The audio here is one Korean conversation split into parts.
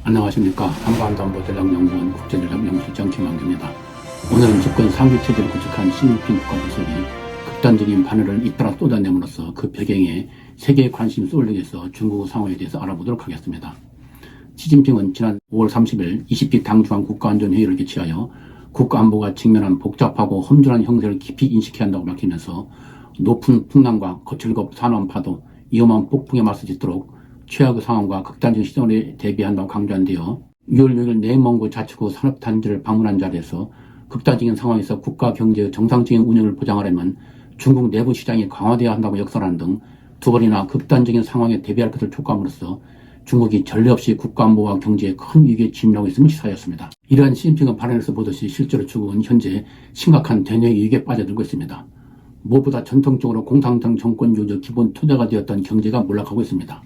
안녕하십니까. 한반도안보전략연구원 국제전략연구실장 김한규입니다. 오늘은 집권 3기 체제를 구축한 시진핑 국가주석이 극단적인 반응을 잇따라 쏟아냄으로써 그 배경에 세계의 관심이 쏠리게 해서 중국 상황에 대해서 알아보도록 하겠습니다. 시진핑은 지난 5월 30일 20기 당중앙 국가안전회의를 개최하여 국가안보가 직면한 복잡하고 험준한 형세를 깊이 인식해야 한다고 밝히면서 높은 풍랑과 거칠고 산원 파도, 위험한 폭풍에 맞서 짓도록 최악의 상황과 극단적인 시선에 대비한다고 강조한 뒤어 6월 6일 내몽고 자치구 산업단지를 방문한 자리에서 극단적인 상황에서 국가 경제의 정상적인 운영을 보장하려면 중국 내부 시장이 강화되어야 한다고 역설하는 등 두 번이나 극단적인 상황에 대비할 것을 촉구함으로써 중국이 전례 없이 국가안보와 경제에 큰 위기에 직면하고 있음을 시사하였습니다. 이러한 시진핑의 발언에서 보듯이 실제로 중국은 현재 심각한 대내 위기에 빠져들고 있습니다. 무엇보다 전통적으로 공산당 정권 유지의 기본 토대가 되었던 경제가 몰락하고 있습니다.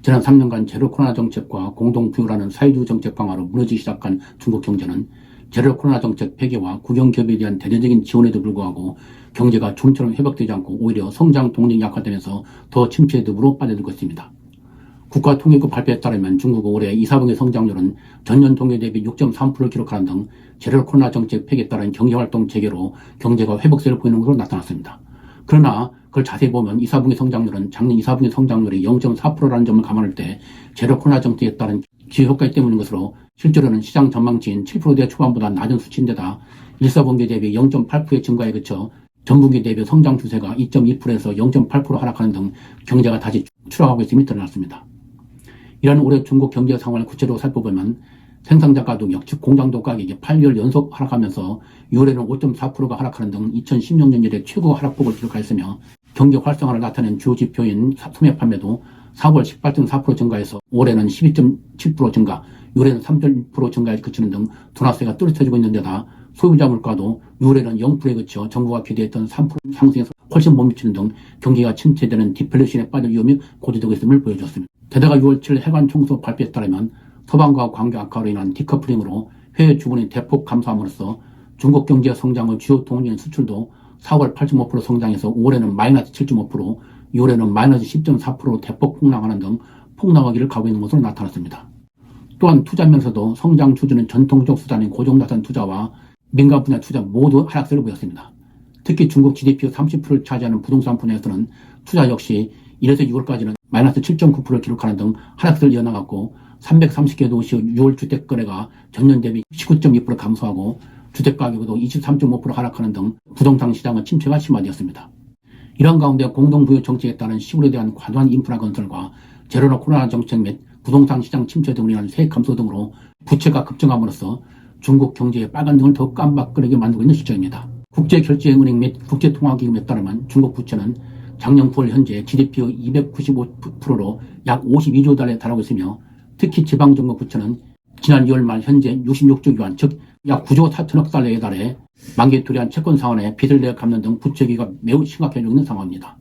지난 3년간 제로 코로나 정책과 공동부유라는 사회주의 정책 강화로 무너지기 시작한 중국 경제는 제로 코로나 정책 폐기와 국영기업에 대한 대대적인 지원에도 불구하고 경제가 좀처럼 회복되지 않고 오히려 성장 동력이 약화되면서 더 침체의 늪으로 빠져들고 있습니다. 국가통계국 발표에 따르면 중국의 올해 2, 4분기 성장률은 전년 동기 대비 6.3%를 기록하는 등 제로 코로나 정책 폐기에 따른 경제활동 재개로 경제가 회복세를 보이는 것으로 나타났습니다. 그러나 그걸 자세히 보면 2, 4분기 성장률은 작년 2, 4분기 성장률이 0.4%라는 점을 감안할 때 제로 코로나 정책에 따른 기회효과 때문인 것으로 실제로는 시장 전망치인 7%대 초반보다 낮은 수치인데다 1, 4분기 대비 0.8%의 증가에 그쳐 전분기 대비 성장 추세가 2.2%에서 0.8% 하락하는 등 경제가 다시 추락하고 있음이 드러났습니다. 이러한 올해 중국 경제 상황을 구체적으로 살펴보면 생산자 가격, 즉 공장도 가격이 8개월 연속 하락하면서 6월에는 5.4%가 하락하는 등 2016년 이래 최고 하락폭을 기록하였으며 경제 활성화를 나타낸 주요 지표인 소매 판매도 4월 18.4% 증가해서 올해는 12.7% 증가, 6월에는 3.1% 증가에 그치는 등 둔화세가 뚜렷해지고 있는 데다 소비자 물가도 6월에는 0%에 그쳐 정부가 기대했던 3% 상승에서 훨씬 못 미치는 등 경기가 침체되는 디플레이션에 빠질 위험이 고조되고 있음을 보여줬습니다. 게다가 6월 7일 해관 총수 발표에 따르면 서방과 관계 악화로 인한 디커플링으로 해외 주문이 대폭 감소함으로써 중국 경제 성장의 주요 동력인 수출도 4월 8.5% 성장해서 5월에는 마이너스 7.5%, 6월에는 마이너스 10.4%로 대폭 폭락하는 등 폭락하기를 가고 있는 것으로 나타났습니다. 또한 투자 면에서도 성장 추진은 전통적 수단인 고정자산 투자와 민간 분야 투자 모두 하락세를 보였습니다. 특히 중국 GDP의 30%를 차지하는 부동산 분야에서는 투자 역시 1에서 6월까지는 마이너스 7.9%를 기록하는 등 하락세를 이어나갔고 330개 도시의 6월 주택 거래가 전년 대비 19.2% 감소하고 주택 가격도 23.5% 하락하는 등 부동산 시장의 침체가 심화되었습니다. 이런 가운데 공동부유 정책에 따른 시골에 대한 과도한 인프라 건설과 제로 코로나 정책 및 부동산 시장 침체 등으로 인한 세액 감소 등으로 부채가 급증함으로써 중국 경제의 빨간등을 더욱 깜박거리게 만들고 있는 실정입니다. 국제결제은행 및 국제통화기금에 따르면 중국 부채는 작년 9월 현재 GDP의 295%로 약 52조 달러에 달하고 있으며 특히 지방정부 부채는 지난 2월 말 현재 66조 유안, 즉 약 9조 4천억 달러에 달해 만기 투리한 채권 상환에 빚을 내어 갚는 등 부채기가 매우 심각해지고 있는 상황입니다.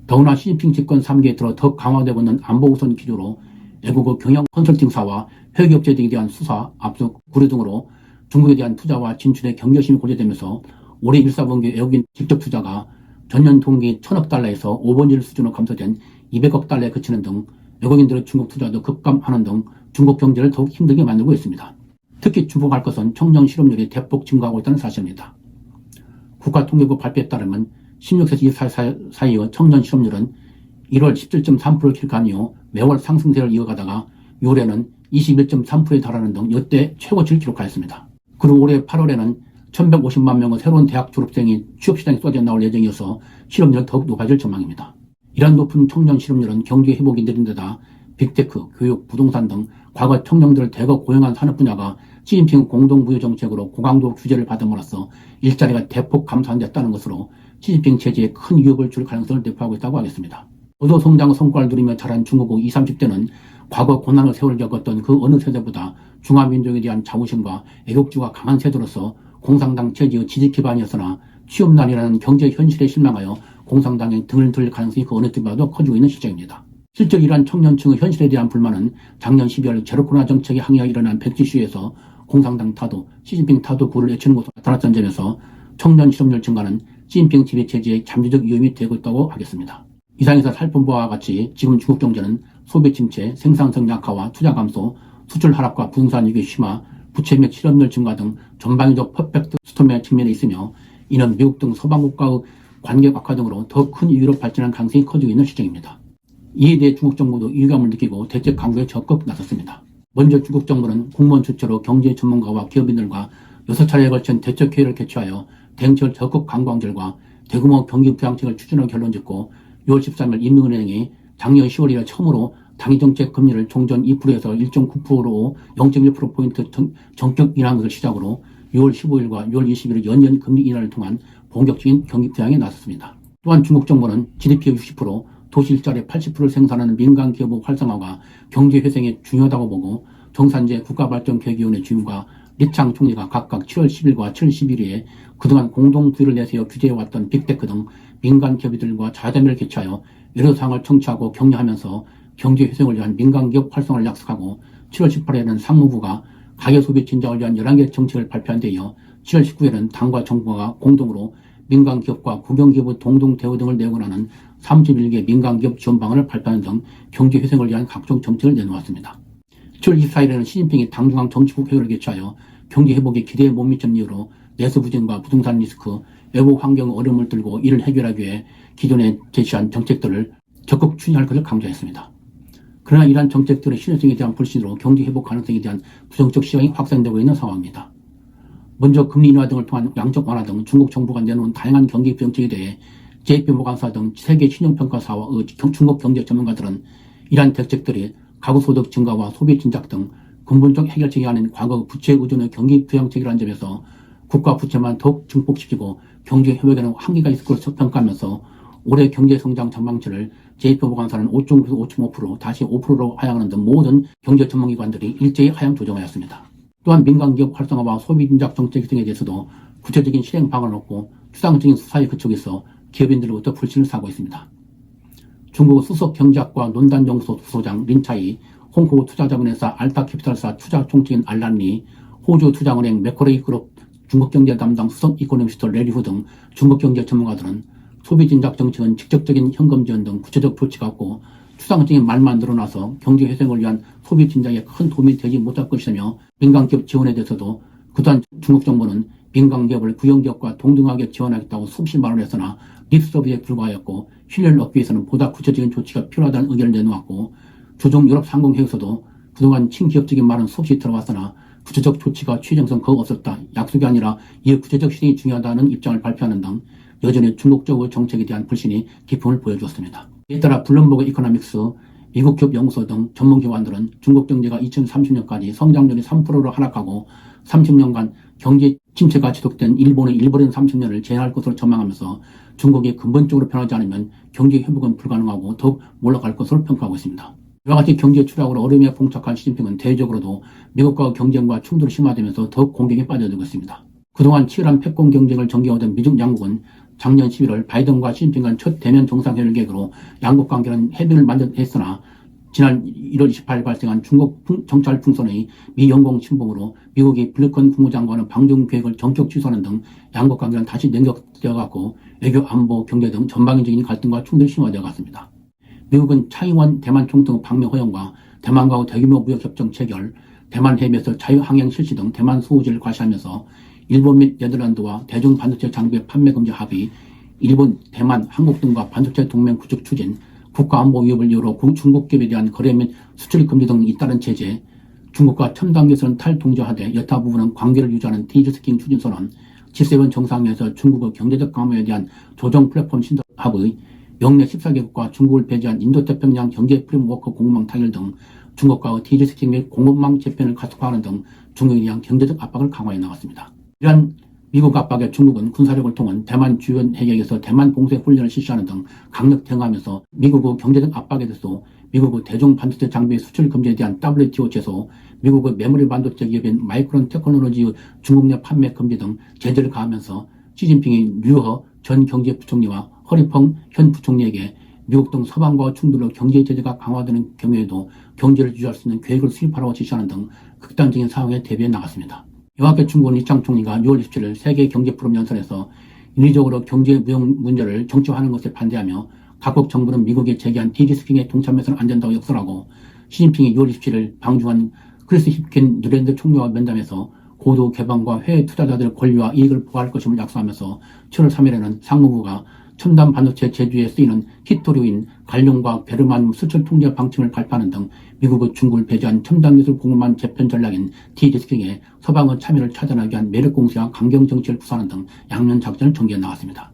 더구나 시진핑 집권 3기에 들어 더 강화되고 있는 안보 우선 기조로 외국의 경영 컨설팅사와 회계업체 등에 대한 수사, 압수, 구류 등으로 중국에 대한 투자와 진출의 경계심이 고조되면서 올해 1, 4분기 외국인 직접 투자가 전년 동기 1,000억 달러에서 5분의 1 수준으로 감소된 200억 달러에 그치는 등 외국인들의 중국 투자도 급감하는 등 중국 경제를 더욱 힘들게 만들고 있습니다. 특히 주목할 것은 청년 실업률이 대폭 증가하고 있다는 사실입니다. 국가통계국 발표에 따르면 16세에서 24세 사이의 청년 실업률은 1월 17.3%를 기록한 이후 매월 상승세를 이어가다가 6월에는 21.3%에 달하는 등 역대 최고치를 기록하였습니다. 그리고 올해 8월에는 1,150만 명의 새로운 대학 졸업생이 취업시장에 쏟아져 나올 예정이어서 실업률이 더욱 높아질 전망입니다. 이러한 높은 청년 실업률은 경제 회복이 느린 데다 빅테크, 교육, 부동산 등 과거 청년들을 대거 고용한 산업 분야가 시진핑 공동부유 정책으로 고강도 규제를 받음으로써 일자리가 대폭 감소한다는 것으로 시진핑 체제에 큰 위협을 줄 가능성을 대표하고 있다고 하겠습니다. 고도 성장의 성과를 누리며 자란 중국의 20, 30대는 과거 고난의 세월을 겪었던 그 어느 세대보다 중화민족에 대한 자부심과 애국주가 강한 세대로서 공산당 체제의 지지 기반이었으나 취업난이라는 경제 현실에 실망하여 공산당에 등을 돌릴 가능성이 그 어느 때보다도 커지고 있는 실정입니다. 실제 이러한 청년층의 현실에 대한 불만은 작년 12월 제로 코로나 정책에 항의가 일어난 백지 시위에서 공산당 타도, 시진핑 타도 구를 외치는 것으로 나타났던 점에서 청년 실업률 증가는 시진핑 지배체제의 잠재적 위험이 되고 있다고 하겠습니다. 이상에서 살펴본 바와 같이 지금 중국 경제는 소비 침체, 생산성 약화와 투자 감소, 수출 하락과 부동산 위기 심화, 부채 및 실업률 증가 등 전방위적 퍼펙트 스톰의 측면에 있으며 이는 미국 등 서방 국가의 관계 악화 등으로 더 큰 위기로 발전할 가능성이 커지고 있는 시점입니다. 이에 대해 중국 정부도 위기감을 느끼고 대책 강구에 적극 나섰습니다. 먼저 중국 정부는 공무원 주체로 경제 전문가와 기업인들과 6차례에 걸친 대책회의를 개최하여 대응책을 적극 강구한 결과 대규모 경기 부양책을 추진하고 결론 짓고 6월 13일 인민은행이 작년 10월 이래 처음으로 당위정책 금리를 종전 2%에서 1.9%로 0.1%포인트 전격 인하한 것을 시작으로 6월 15일과 6월 20일 연이은 금리 인하를 통한 본격적인 경기 부양에 나섰습니다. 또한 중국 정부는 GDP의 60%, 도시 일자리 80%를 생산하는 민간 기업의 활성화가 경제 회생에 중요하다고 보고 정산제 국가발전계획위원회 주임과 리창 총리가 각각 7월 10일과 7월 11일에 그동안 공동 부의를 내세워 규제해왔던 빅테크 등 민간 기업들과 자자미를 개최하여 여러 사항을 청취하고 격려하면서 경제 회생을 위한 민간기업 활성화를 약속하고 7월 18일에는 상무부가 가계소비 진작을 위한 11개 정책을 발표한 데 이어 7월 19일에는 당과 정부가 공동으로 민간기업과 국영기업의 동동 대우 등을 내건하는 31개 민간기업 지원 방안을 발표하는 등 경제 회생을 위한 각종 정책을 내놓았습니다. 7월 24일에는 시진핑이 당중앙 정치국 회의를 개최하여 경제 회복에 기대에 못 미친 이유로 내수 부진과 부동산 리스크, 외부 환경 어려움을 들고 이를 해결하기 위해 기존에 제시한 정책들을 적극 추진할 것을 강조했습니다. 그러나 이러한 정책들의 실효성에 대한 불신으로 경제 회복 가능성에 대한 부정적 시각이 확산되고 있는 상황입니다. 먼저 금리 인하 등을 통한 양적 완화 등 중국 정부가 내놓은 다양한 경기 부정책에 대해 JP모간사 등 세계 신용평가사와 중국 경제 전문가들은 이러한 대책들이 가구소득 증가와 소비 진작 등 근본적 해결책이 아닌 과거 부채 의존의 경기 부양책이라는 점에서 국가 부채만 더욱 증폭시키고 경제 회복에는 한계가 있을 것으로 평가하면서 올해 경제 성장 전망치를 JP모간사는 5.9에서 5.5%, 다시 5%로 하향하는 등 모든 경제 전문기관들이 일제히 하향 조정하였습니다. 또한 민간기업 활성화와 소비 진작 정책 등에 대해서도 구체적인 실행 방안을 없고 추상적인 수사에 그쳐 있어 기업인들로부터 불신을 사고 있습니다. 중국 수석 경제학과 논단연구소 부소장 린차이, 홍콩 투자자문회사 알타캐피탈사 투자총책인 알란리, 호주 투자은행 맥쿼레이 그룹 중국경제 담당 수석 이코노미스트 레리후 등 중국경제 전문가들은 소비 진작 정책은 직접적인 현금 지원 등 구체적 조치가 없고 추상적인 말만 늘어나서 경제 회생을 위한 소비 진작에 큰 도움이 되지 못할 것이며 민간기업 지원에 대해서도 그동안 중국 정부는 민간기업을 국영기업과 동등하게 지원하겠다고 수없이 말을 했으나 립서비스에 불과하였고 신뢰를 얻기 위해서는 보다 구체적인 조치가 필요하다는 의견을 내놓았고 조정 유럽 상공회의에서도 그동안 친기업적인 말은 수없이 들어왔으나 구체적 조치가 취정성 거의 없었다. 약속이 아니라 이의 구체적 실행이 중요하다는 입장을 발표하는 등 여전히 중국적의 정책에 대한 불신이 기품을 보여주었습니다. 이에 따라 블룸버그 이코노믹스, 미국 기업 연구소 등 전문기관들은 중국 경제가 2030년까지 성장률이 3%로 하락하고 30년간 경제 침체가 지속된 일본의 일버린 30년을 제한할 것으로 전망하면서 중국이 근본적으로 변하지 않으면 경제 회복은 불가능하고 더욱 몰락할 것으로 평가하고 있습니다. 이와 같이 경제 추락으로 어려움에 봉착한 시진핑은 대외적으로도 미국과 경쟁과 충돌이 심화되면서 더욱 공격에 빠져들고 있습니다. 그동안 치열한 패권 경쟁을 전개하던 미중 양국은 작년 11월 바이든과 시진핑 간 첫 대면 정상회의를 계기로 양국 관계는 해변을 만들었으나 지난 1월 28일 발생한 중국 정찰 풍선의 미 영공 침범으로 미국이 블리컨 국무장관의 방중 계획을 전격 취소하는 등 양국 관계는 다시 냉각되어 갔고 외교, 안보, 경제 등 전방위적인 갈등과 충돌이 심화되어 갔습니다. 미국은 차이원 대만 총통 방미 허용과 대만과의 대규모 무역협정 체결, 대만 해협에서 자유항행 실시 등 대만 소유지를 과시하면서 일본 및 네덜란드와 대중 반도체 장비 판매 금지 합의, 일본, 대만, 한국 등과 반도체 동맹 구축 추진, 국가안보 위협을 이유로 중국 기업에 대한 거래 및 수출 금지 등 잇따른 제재, 중국과 첨단 기술은 탈동조하되 여타 부분은 관계를 유지하는 디지스킹 추진 선언, G7 정상회의에서 중국의 경제적 강화에 대한 조정 플랫폼 신설 합의, 영내 14개국과 중국을 배제한 인도태평양 경제 프레임워크 공급망 타결 등 중국과의 디지스킹 및 공급망 재편을 가속화하는 등 중국에 대한 경제적 압박을 강화해 나갔습니다. 이러한 미국 압박에 중국은 군사력을 통한 대만 주변 해역에서 대만 봉쇄 훈련을 실시하는 등 강력 대응하면서 미국의 경제적 압박에 대해서 미국의 대중 반도체 장비 수출 금지에 대한 WTO 제소, 미국의 메모리 반도체 기업인 마이크론 테크놀로지의 중국 내 판매 금지 등 제재를 가하면서 시진핑이 류허 전 경제부총리와 허리펑 현 부총리에게 미국 등 서방과 충돌로 경제 제재가 강화되는 경우에도 경제를 유지할 수 있는 계획을 수립하라고 지시하는 등 극단적인 상황에 대비해 나갔습니다. 이와 함께 중국은 리창 총리가 6월 27일 세계 경제 포럼 연설에서 인위적으로 경제 무역 문제를 정치화하는 것에 반대하며 각국 정부는 미국이 제기한 디지스킹에 동참해서는 안 된다고 역설하고 시진핑이 6월 27일 방중한 크리스 힙킨 뉴랜드 총리와 면담에서 고도 개방과 해외 투자자들의 권리와 이익을 보호할 것임을 약속하면서 7월 3일에는 상무부가 첨단 반도체 제조에 쓰이는 히토류인 갈륨과 베르만 수출 통제 방침을 발표하는 등 미국의 중국을 배제한 첨단 기술 공급망 재편 전략인 디리스킹에 서방의 참여를 차단하기 위한 매력 공세와 강경 정치를 구사하는 등 양면 작전을 전개해 나갔습니다.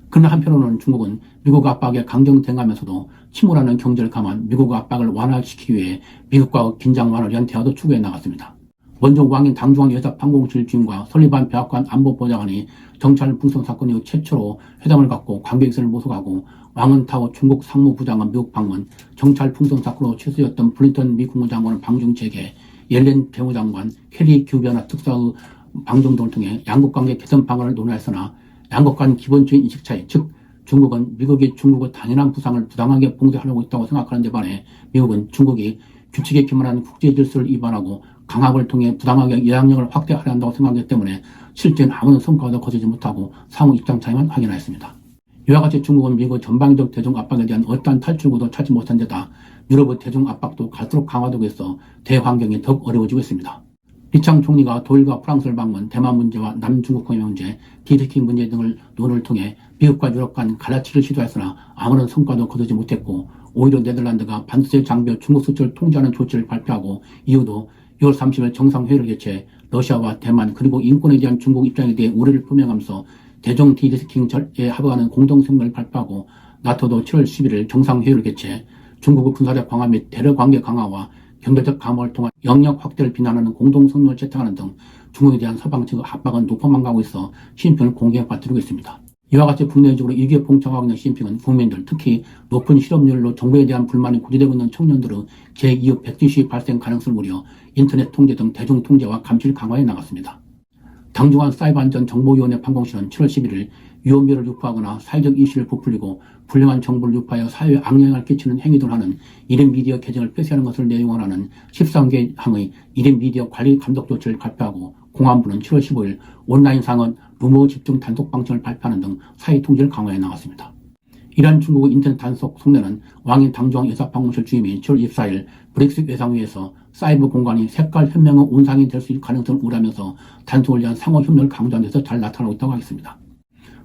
그러나 한편으로는 중국은 미국 압박에 강경 대응하면서도 침몰하는 경제를 감안 미국 압박을 완화시키기 위해 미국과의 긴장 완화를 위한 대화도 추구해 나갔습니다. 먼저 왕인 당중앙 여사방공실 주임과 설리반 백악관 안보보좌관이 정찰 풍선 사건 이후 최초로 회담을 갖고 관계기선을 모색하고 왕은 타오 중국 상무부장은 미국 방문, 정찰 풍선 사건으로 취소였던 블린턴 미 국무장관은 방중 재개, 옐렌 재무장관, 캐리 규변화 특사의 방중 등을 통해 양국 관계 개선 방안을 논의했으나 양국 간 기본적인 인식 차이, 즉 중국은 미국이 중국의 당연한 부상을 부당하게 봉쇄하려고 있다고 생각하는 데 반해 미국은 중국이 규칙에 기반한 국제 질서를 위반하고 강압을 통해 부당하게 영향력을 확대하려 한다고 생각하기 때문에 실제는 아무런 성과도 거두지 못하고 상호 입장 차이만 확인하였습니다. 이와 같이 중국은 미국의 전방위적 대중 압박에 대한 어떠한 탈출구도 찾지 못한 데다 유럽의 대중 압박도 갈수록 강화되고 있어 대환경이 더욱 어려워지고 있습니다. 리창 총리가 독일과 프랑스를 방문, 대만 문제와 남중국해 문제, 디리스킹 문제 등을 논의를 통해 미국과 유럽 간 갈라치기를 시도했으나 아무런 성과도 거두지 못했고 오히려 네덜란드가 반도체 장비 중국 수출을 통제하는 조치를 발표하고 이후도 6월 30일 정상회의를 개최해 러시아와 대만 그리고 인권에 대한 중국 입장에 대해 우려를 표명하면서 대중 디리스킹에 합의하는 공동성명을 발표하고 나토도 7월 11일 정상회의를 개최해 중국의 군사력 강화 및 대러 관계 강화와 경제적 강화를 통한 영역 확대를 비난하는 공동성명을 채택하는 등 중국에 대한 서방 측의 압박은 높아만 가고 있어 시진핑을 공개에 빠뜨리고 있습니다. 이와 같이 국내적으로 위기에 봉착하고 있는 시진핑은 국민들, 특히 높은 실업률로 정부에 대한 불만이 고조되고 있는 청년들의 제2의 백지시 발생 가능성을 우려 인터넷 통제 등 대중 통제와 감시를 강화해 나갔습니다. 당중앙 사이버안전정보위원회 판공실은 7월 11일 위험비를 유포하거나 사회적 이슈를 부풀리고 불량한 정보를 유포하여 사회에 악영향을 끼치는 행위를 하는 1인 미디어 계정을 폐쇄하는 것을 내용을 하는 13개 항의 1인 미디어 관리 감독 조치를 발표하고 공안부는 7월 15일 온라인 상은 루머 집중 단속 방침을 발표하는 등 사회 통제를 강화해 나갔습니다. 이러한 중국의 인터넷 단속 속내는 왕인 당중앙 여사방공실 주임이 7월 24일 브렉sit 외상회의에서 사이버 공간이 색깔 현명한 온상이 될 수 있을 가능성을 우려하면서 단속을 위한 상호 협력을 강조한 데서 잘 나타나고 있다고 하겠습니다.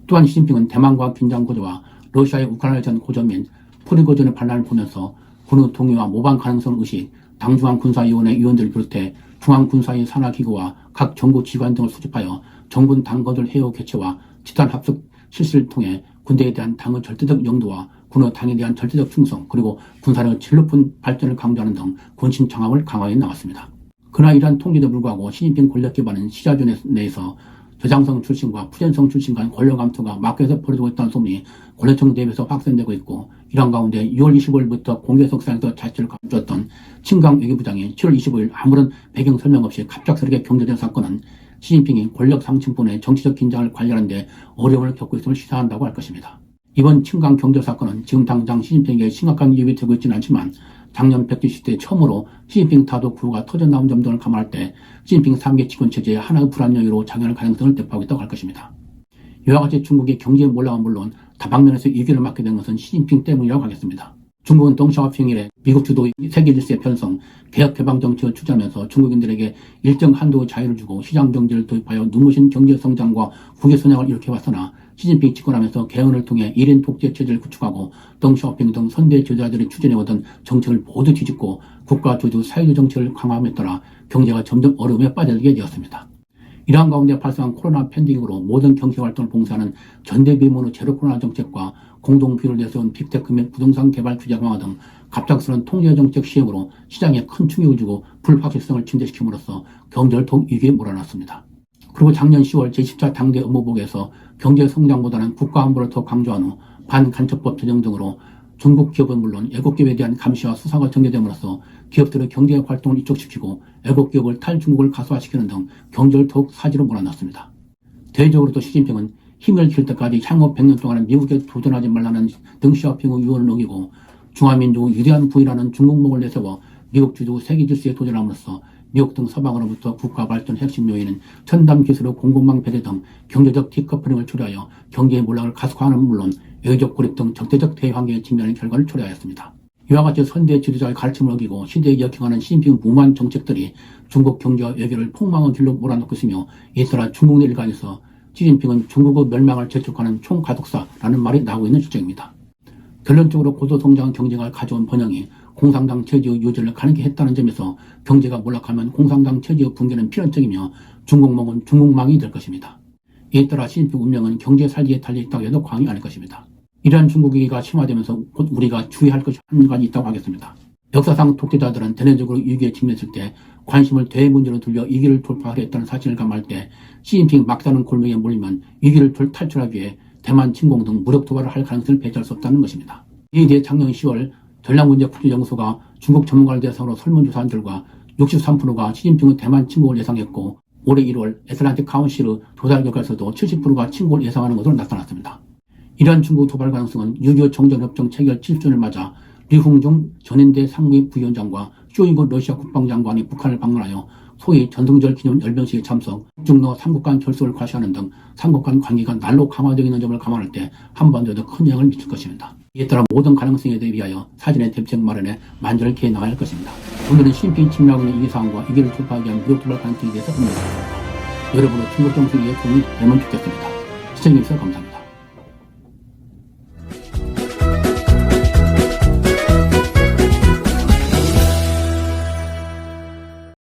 또한 시진핑은 대만과 긴장 고조와 러시아의 우크라이나 전 고전 및 프리고전의 반란을 보면서 군의 동의와 모방 가능성 의식, 당중앙군사위원회 위원들을 비롯해 중앙군사위 산하기구와 각 정부 기관 등을 수집하여 정군 당거절 회의 개최와 집단 합숙 실시를 통해 군대에 대한 당의 절대적 영도와 군의 당에 대한 절대적 충성 그리고 군사력의 질 높은 발전을 강조하는 등 군신 장악을 강화해 나갔습니다. 그러나 이러한 통제에도 불구하고 시진핑 권력 기반은 시자준 내에서 저장성 출신과 푸젠성 출신 간 권력 감투가 막혀서 벌어지고 있다는 소문이 권력청 내부에서 확산되고 있고 이런 가운데 6월 25일부터 공개석상에서 자취를 감추었던 친강 외교부장이 7월 25일 아무런 배경 설명 없이 갑작스럽게 경제된 사건은 시진핑이 권력 상층분의 정치적 긴장을 관리하는 데 어려움을 겪고 있음을 시사한다고 할 것입니다. 이번 친강 경제 사건은 지금 당장 시진핑에게 심각한 위협이 되고 있지는 않지만 작년 백지시 때 처음으로 시진핑 타도 구호가 터져나온 점 등을 감안할 때 시진핑 3개 집권 체제의 하나의 불안 요인으로 작용할 가능성을 대표하고 있다고 할 것입니다. 이와 같이 중국의 경제 몰락은 물론 다방면에서 위기를 맞게 된 것은 시진핑 때문이라고 하겠습니다. 중국은 덩샤오핑 이래 미국 주도 세계 질서의 편성, 개혁 개방 정책을 추진하면서 중국인들에게 일정 한도의 자유를 주고 시장 경제를 도입하여 눈부신 경제 성장과 국외 선양을 일으켜왔으나 시진핑이 집권하면서 개헌을 통해 1인 독재 체제를 구축하고 덩샤오핑 등 선대 지도자들이 추진해오던 정책을 모두 뒤집고 국가 주도 사회주의 정책을 강화함에 따라 경제가 점점 어려움에 빠져들게 되었습니다. 이러한 가운데 발생한 코로나 팬데믹으로 모든 경제활동을 봉쇄하는 전대비문의 제로 코로나 정책과 공동비를 내세운 빅테크 및 부동산 개발 규제 강화 등 갑작스러운 통제 정책 시행으로 시장에 큰 충격을 주고 불확실성을 증대시킴으로써 경제를 더욱 위기에 몰아넣었습니다. 그리고 작년 10월 제14 당대 업무보고에서 경제 성장보다는 국가 안보를 더 강조한 후 반간첩법 제정 등으로 중국 기업은 물론 애국 기업에 대한 감시와 수사가 전개됨으로써 기업들의 경제 활동을 이촉시키고 애국 기업을 탈중국을 가수화시키는 등 경제를 더욱 사지로 몰아넣습니다. 대외적으로도 시진핑은 힘을 킬 때까지 향후 100년 동안은 미국에 도전하지 말라는 덩샤오핑의 유언을 어기고 중화민족의 위대한 부인하는 중국몽을 내세워 미국 주도 세계 질서에 도전함으로써 미국 등 서방으로부터 국가 발전 핵심 요인은 첨단 기술의 공급망 배제 등 경제적 디커플링을 초래하여 경제의 몰락을 가속화하는 물론 외교적 고립 등 적대적 대환경에 직면하는 결과를 초래하였습니다. 이와 같이 선대 지도자의 가르침을 어기고 시대에 역행하는 시진핑 무모한 정책들이 중국 경제와 외교를 폭망의 길로 몰아넣고 있으며, 이에 따라 중국 내 일각에서 시진핑은 중국의 멸망을 재촉하는 총가독사라는 말이 나오고 있는 실정입니다. 결론적으로 고도성장 경제가 가져온 번영이 공산당 체제의 유지를 가능케 했다는 점에서 경제가 몰락하면 공산당 체제의 붕괴는 필연적이며 중국몽은 중국망이 될 것입니다. 이에 따라 시진핑 운명은 경제 살기에 달려있다고 해도 과언이 아닐 것입니다. 이러한 중국 위기가 심화되면서 곧 우리가 주의할 것이 한 가지 있다고 하겠습니다. 역사상 독재자들은 대내적으로 위기에 직면했을 때 관심을 대문제로 돌려 위기를 돌파하려 했다는 사실을 감안할 때 시진핑 막다른 골목에 몰리면 위기를 탈출하기 위해 대만 침공 등 무력 도발을 할 가능성을 배제할 수 없다는 것입니다. 이에 대해 작년 10월 전략문제풀이연구소가 중국 전문가를 대상으로 설문조사한 결과 63%가 시진핑의 대만 침공을 예상했고, 올해 1월 애틀란틱 카운실의 조사 결과에서도 70%가 침공을 예상하는 것으로 나타났습니다. 이러한 중국 도발 가능성은 6.25 정전협정 체결 7주년을 맞아 류흥중 전인대 상무위 부위원장과 쇼이구 러시아 국방장관이 북한을 방문하여 소위 전승절 기념 열병식에 참석, 중러 3국 간 결속을 과시하는 등 3국 간 관계가 날로 강화되어 있는 점을 감안할 때 한반도에도 큰 영향을 미칠 것입니다. 이에 따라 모든 가능성에 대비하여 사전의 대책 마련에 만전을 기해 나가야 할 것입니다. 오늘은 시진핑 침략으로 인한 위기상황과 위기를 돌파하기 위한 무력 도발 가능성에 대해서 분석했습니다. 여러분의 중국 정치에 도움이 되면 좋겠습니다. 시청해주셔서 감사합니다.